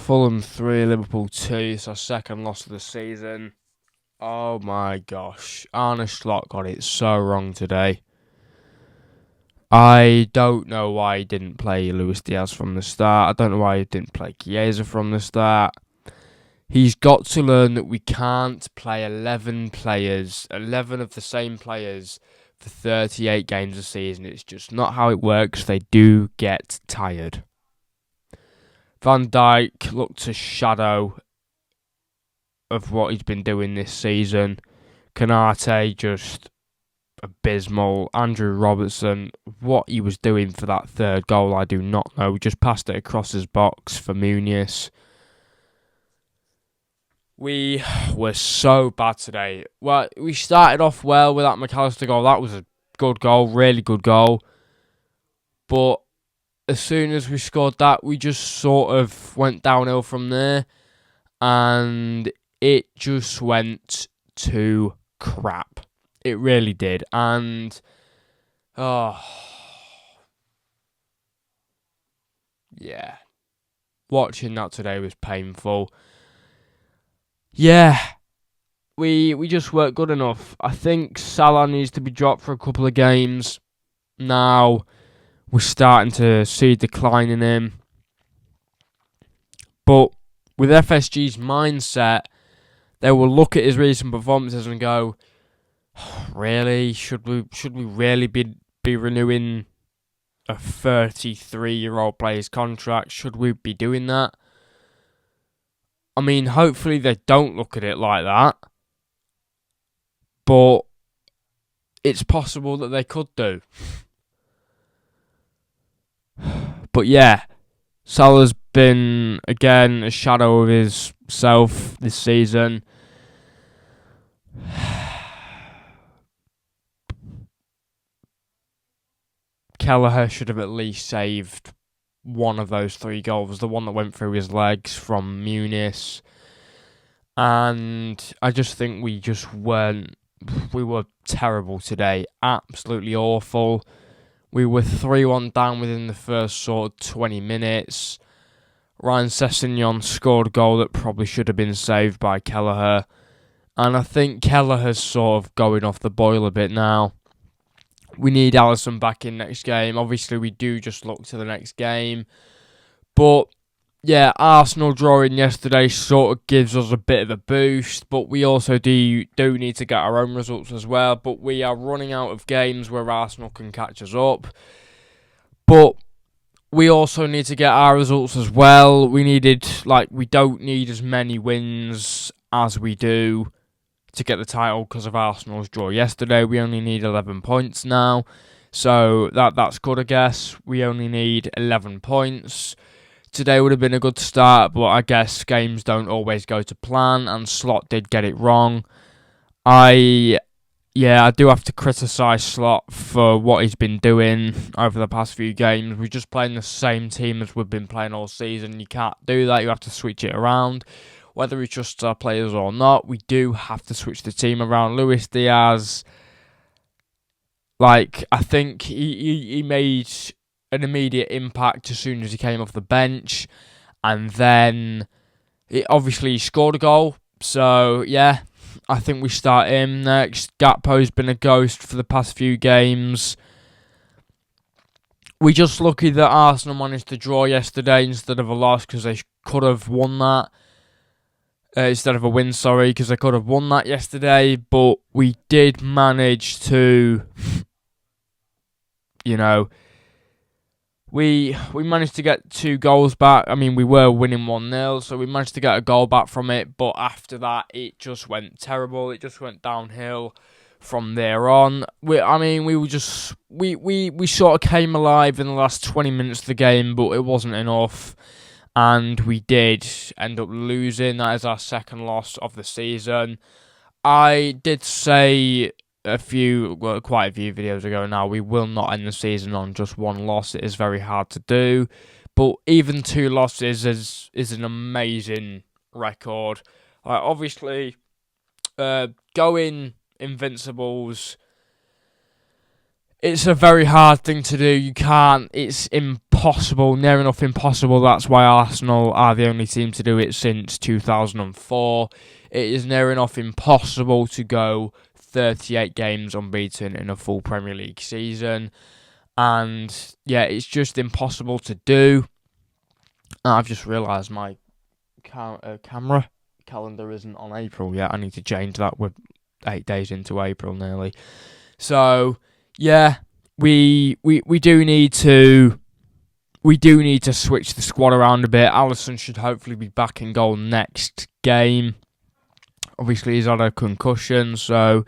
Fulham 3, Liverpool 2. It's our second loss of the season. Oh my gosh. Arne Slot got it so wrong today. I don't know why he didn't play Luis Diaz from the start. I don't know why he didn't play Chiesa from the start. He's got to learn that we can't play 11 players, 11 of the same players for 38 games a season. It's just not how it works. They do get tired. Van Dijk looked a shadow of what he's been doing this season. Konate just abysmal. Andrew Robertson, what he was doing for that third goal, I do not know. Just passed it across his box for Muniz. We were so bad today. Well, we started off well with that McAllister goal. That was a good goal, really good goal. But as soon as we scored that, we just sort of went downhill from there. And it just went to crap. It really did. And, yeah. Watching that today was painful. Yeah. We just weren't good enough. I think Salah needs to be dropped for a couple of games. Now we're starting to see a decline in him. But with FSG's mindset, they will look at his recent performances and go, really? Should we really be renewing a 33-year-old player's contract? Should we be doing that? I mean, hopefully they don't look at it like that. But it's possible that they could do. But yeah, Salah's been, again, a shadow of his self this season. Kelleher should have at least saved one of those 3 goals, the one that went through his legs from Muniz. And I just think we were terrible today. Absolutely awful. We were 3-1 down within the first sort of 20 minutes. Ryan Sessegnon scored a goal that probably should have been saved by Kelleher. And I think Kelleher's sort of going off the boil a bit now. We need Alisson back in next game. Obviously, we do just look to the next game. But, yeah, Arsenal drawing yesterday sort of gives us a bit of a boost. But we also do need to get our own results as well. But we are running out of games where Arsenal can catch us up. But we also need to get our results as well. We don't need as many wins as we do to get the title because of Arsenal's draw yesterday. We only need 11 points now. So that's good, I guess. We only need 11 points. Today would have been a good start, but I guess games don't always go to plan, and Slot did get it wrong. I do have to criticise Slot for what he's been doing over the past few games. We're just playing the same team as we've been playing all season. You can't do that. You have to switch it around. Whether he trusts our players or not, we do have to switch the team around. Luis Diaz, I think he made an immediate impact as soon as he came off the bench. And then, he scored a goal. So, yeah, I think we start him next. Gakpo's been a ghost for the past few games. We're just lucky that Arsenal managed to draw yesterday instead of a loss, because they could have won that. Instead of a win, because they could have won that yesterday. But we did manage to, we managed to get 2 goals back. I mean, we were winning 1-0, so we managed to get a goal back from it. But after that, it just went terrible. It just went downhill from there on. We sort of came alive in the last 20 minutes of the game, but it wasn't enough. And we did end up losing. That is our second loss of the season. I did say quite a few videos ago now, we will not end the season on just 1 loss. It is very hard to do. But even 2 losses is an amazing record. Obviously, going invincibles It's a very hard thing to do. You can't. It's impossible, near enough impossible. That's why Arsenal are the only team to do it since 2004. It is near enough impossible to go 38 games unbeaten in a full Premier League season. And yeah, it's just impossible to do. I've just realised my camera calendar isn't on April yet. I need to change that. We're 8 days into April nearly. So yeah, we do need to switch the squad around a bit. Alisson should hopefully be back in goal next game. Obviously, he's had a concussion, so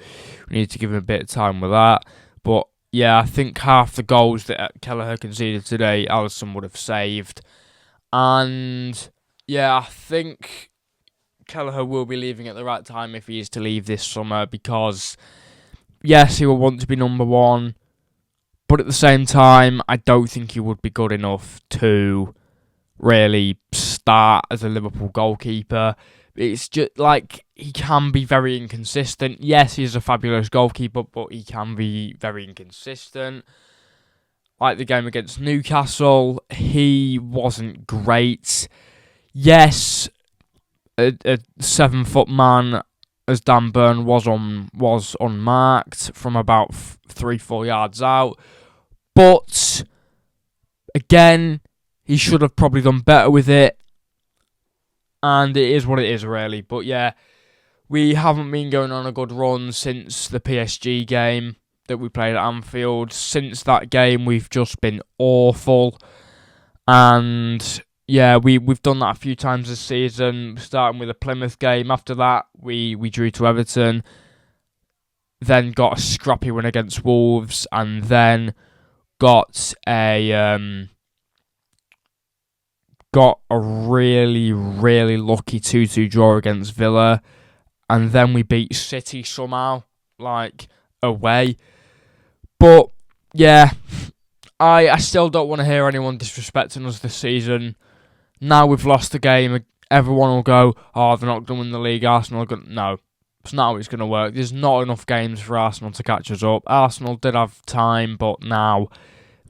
we need to give him a bit of time with that. But yeah, I think half the goals that Kelleher conceded today, Alisson would have saved. And yeah, I think Kelleher will be leaving at the right time if he is to leave this summer, because yes, he will want to be number one, but at the same time, I don't think he would be good enough to really start as a Liverpool goalkeeper. It's just like, he can be very inconsistent. Yes, he's a fabulous goalkeeper, but he can be very inconsistent. Like the game against Newcastle, he wasn't great. Yes, a 7-foot man as Dan Burn was unmarked from about 3-4 yards out. But again, he should have probably done better with it. And it is what it is, really. But yeah, we haven't been going on a good run since the PSG game that we played at Anfield. Since that game, we've just been awful. And yeah, we've done that a few times this season, starting with the Plymouth game. After that, we drew to Everton, then got a scrappy win against Wolves, and then got a really, really lucky 2-2 draw against Villa, and then we beat City somehow, like, away. But yeah, I still don't want to hear anyone disrespecting us this season. Now we've lost the game, everyone will go, oh, they're not going to win the league, Arsenal are going to... No, it's not how it's going to work. There's not enough games for Arsenal to catch us up. Arsenal did have time, but now,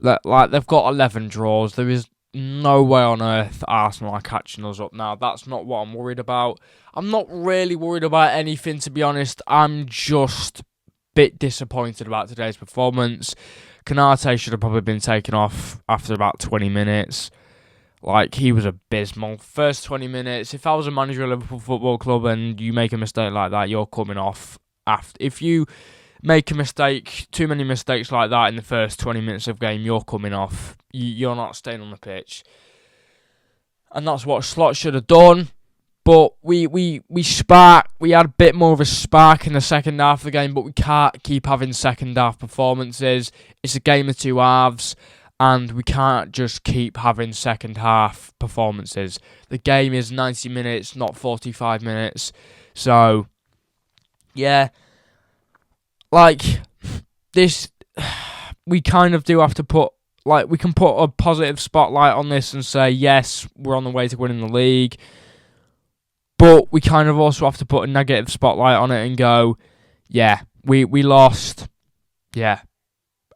like, they've got 11 draws. There is no way on earth Arsenal are catching us up now. That's not what I'm worried about. I'm not really worried about anything, to be honest. I'm just a bit disappointed about today's performance. Konate should have probably been taken off after about 20 minutes. Like, he was abysmal. First 20 minutes, if I was a manager of Liverpool Football Club and you make a mistake like that, you're coming off after. If you make a mistake, too many mistakes like that in the first 20 minutes of game, you're coming off. You're not staying on the pitch. And that's what Slot should have done. But we had a bit more of a spark in the second half of the game, but we can't keep having second half performances. It's a game of two halves, and we can't just keep having second half performances. The game is 90 minutes, not 45 minutes. So, yeah, like, this, we kind of do have to put, like, we can put a positive spotlight on this and say, yes, we're on the way to winning the league. But we kind of also have to put a negative spotlight on it and go, yeah, we lost. Yeah.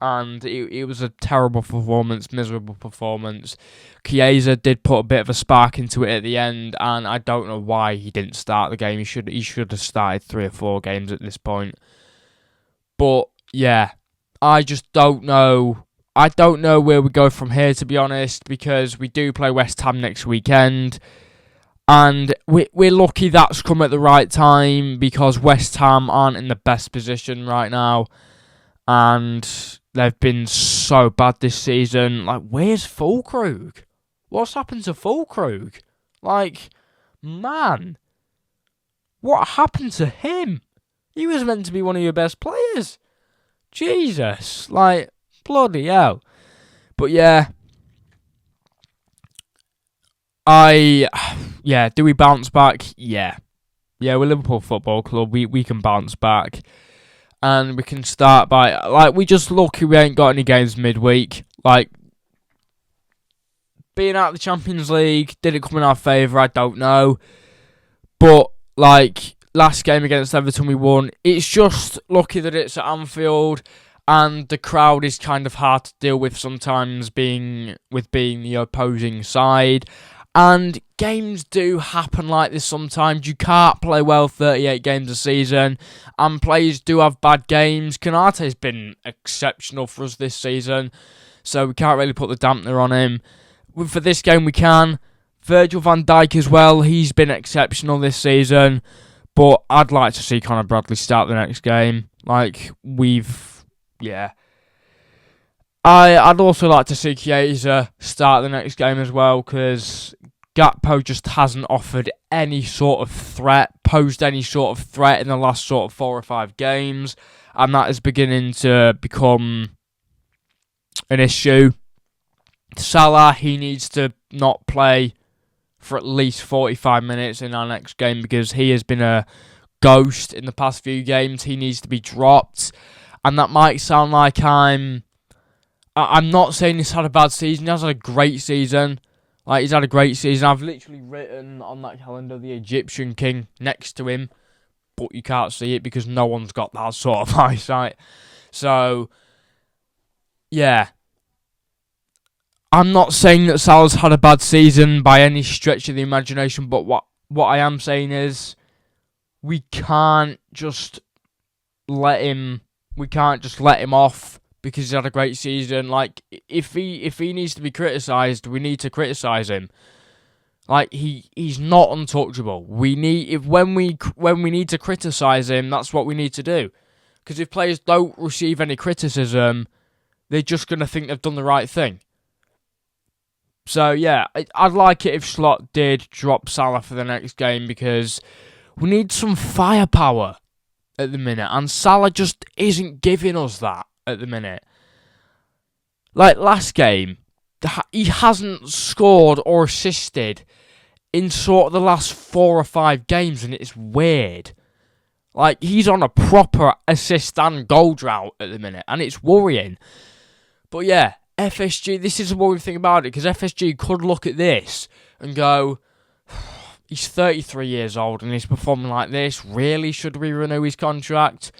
And it was a terrible performance, miserable performance. Chiesa did put a bit of a spark into it at the end, and I don't know why he didn't start the game. He should have started 3 or 4 games at this point. But yeah, I just don't know. I don't know where we go from here, to be honest, because we do play West Ham next weekend. And we're lucky that's come at the right time, because West Ham aren't in the best position right now. And they've been so bad this season. Like, where's Fulkrug? What's happened to Fulkrug? Like, man, what happened to him? He was meant to be one of your best players. Jesus, like, bloody hell. But yeah, do we bounce back? Yeah, we're Liverpool Football Club. We can bounce back. And we can start by, like, we just lucky we ain't got any games midweek. Like, being out of the Champions League, did it come in our favour? I don't know. But, like, last game against Everton we won. It's just lucky that it's at Anfield. and the crowd is kind of hard to deal with sometimes, being the opposing side. And games do happen like this sometimes. You can't play well 38 games a season, and players do have bad games. Konate has been exceptional for us this season, so we can't really put the dampener on him. For this game we can. Virgil van Dijk as well, he's been exceptional this season, but I'd like to see Conor Bradley start the next game. I'd also like to see Chiesa start the next game as well, because Gakpo just hasn't offered any sort of threat, posed any sort of threat in the last sort of 4 or 5 games, and that is beginning to become an issue. Salah, he needs to not play for at least 45 minutes in our next game, because he has been a ghost in the past few games. He needs to be dropped, and that might sound like I'm not saying he's had a bad season. He has had a great season. He's had a great season. I've literally written on that calendar the Egyptian King next to him, but you can't see it because no one's got that sort of eyesight. So, yeah. I'm not saying that Salah's had a bad season by any stretch of the imagination, but what I am saying is we can't just let him off because he's had a great season. If he needs to be criticised, we need to criticise him. He's not untouchable. When we need to criticise him, that's what we need to do. Because if players don't receive any criticism, they're just going to think they've done the right thing. So yeah, I'd like it if Slot did drop Salah for the next game, because we need some firepower at the minute, and Salah just isn't giving us that at the minute. Last game, he hasn't scored or assisted in sort of the last 4 or 5 games, and it's weird. He's on a proper assist and goal drought at the minute, and it's worrying. But yeah, FSG, this is the worrying thing about it, because FSG could look at this and go, he's 33 years old and he's performing like this. Really, should we renew his contract?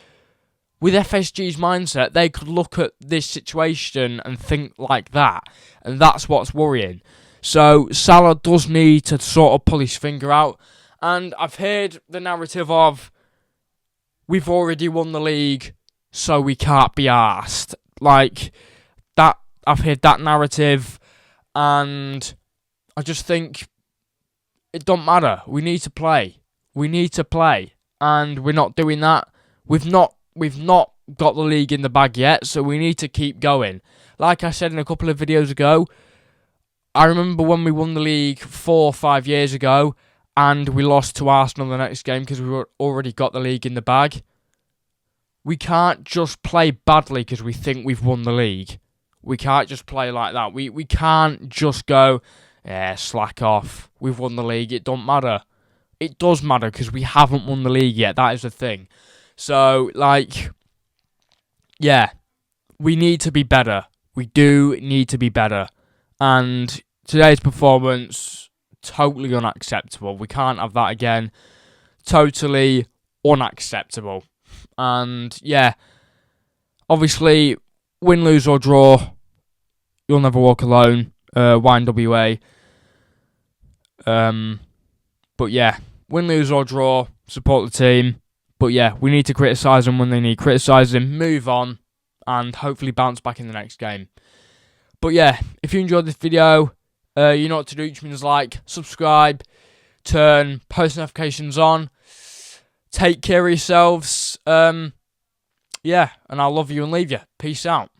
With FSG's mindset, they could look at this situation and think like that, and that's what's worrying. So Salah does need to sort of pull his finger out, and I've heard the narrative of, we've already won the league, so we can't be arsed. That, I've heard that narrative, and I just think it don't matter. We need to play. And we're not doing that. We've not got the league in the bag yet, so we need to keep going. Like I said in a couple of videos ago, I remember when we won the league 4 or 5 years ago, and we lost to Arsenal the next game because we already got the league in the bag. We can't just play badly because we think we've won the league. We can't just play like that. We can't just go, slack off. We've won the league. It don't matter. It does matter because we haven't won the league yet. That is the thing. So, yeah, we need to be better. We do need to be better. And today's performance, totally unacceptable. We can't have that again. Totally unacceptable. And, yeah, obviously, win, lose or draw, you'll never walk alone. YNWA. But yeah, win, lose or draw, support the team. But yeah, we need to criticise them when they need criticising, move on, and hopefully bounce back in the next game. But yeah, if you enjoyed this video, you know what to do, which means subscribe, turn post notifications on, take care of yourselves. Yeah, and I'll love you and leave you. Peace out.